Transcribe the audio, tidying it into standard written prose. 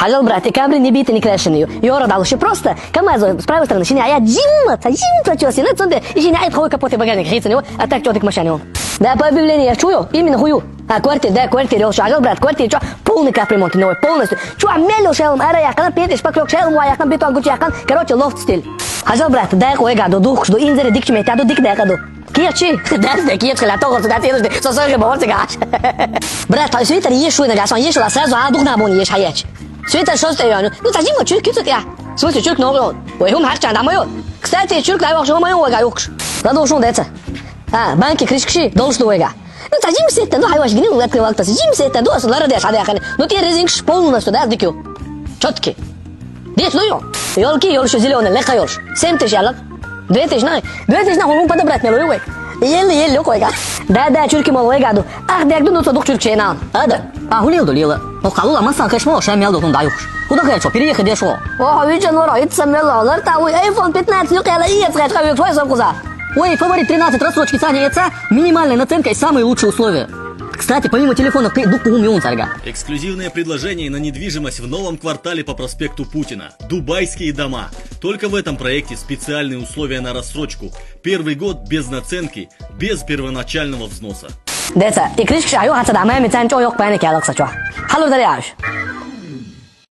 Хажал, брат, и камри не биты, не крэшенью. Йора дал еще просто. Камазо, с правой стороны, синяя, Джимма, чё, синет, сонде, и синяет хой капоты багажник, хится него, а так чётик машину. Да, по объявлению я чую, именно хую. А квартира, да, квартира, шагал, брат, квартира, чё, полный капремонт, новый, полностью. Чё, мелю шелм, ара яхан, петиш, поклёк шелм, яхан, бетон, гуч яхан, короче, лофт стиль. Хажал, брат, дай кой гаду, дух, что инзере дикчи метаду, дик дай гаду. Киячи, да, киячка, ля того, да, ты, сосоги, борцы, гаш. Брат, свитер ешу на гасан, ешу, а сразу, а дух на бони, еш, хаячи. Свитер шостый, ну, зачем вот чуть кицут я? В смысле, чуть новый, ой, хум хача, да, мою. Кстати, чуть клавиш, ну, мою, ой, гаюкш. Надо ушел, деца. А, банки, крышки, должен, ой, га. Ну, зачем все это, ну, хайваш, гнил, открывал, то зачем все это, ну, лара, деш, адяхани. Ну, ты резинг полностью, да, дикю. Четкий. Десь, ну, ёлки, ёлши, зеленый, легко ёлш. 7 тысяч, ялак. 2 тысяч, он подобрать, милый, ой. Еле, ой, га. Да, чурки, мол, ой, гаду. Ах, да, ну, то дух чурки, на. А, да. А, хулил, дулила. Ну, халу, а масан, кэшмо, шамел, духом даюш. Куда хочу, переехать, где шо? О, видишь, ну, это самело, ларта, ой, iPhone 15, ну, кэла, и это, как твой сам куза. Ой, фаворит 13, рассрочки, цене яйца, минимальная наценка и самые лучшие условия. Кстати, помимо телефонов, ты дух по царга. Эксклюзивное предложение на недвижимость в новом квартале по проспекту Путина. Дубайские дома. Только в этом проекте специальные условия на рассрочку. Первый год без наценки, без первоначального взноса. Деца, и крышки, а ё хата да, маме цен чё ёк пэне кялак сачва. Халу даряш.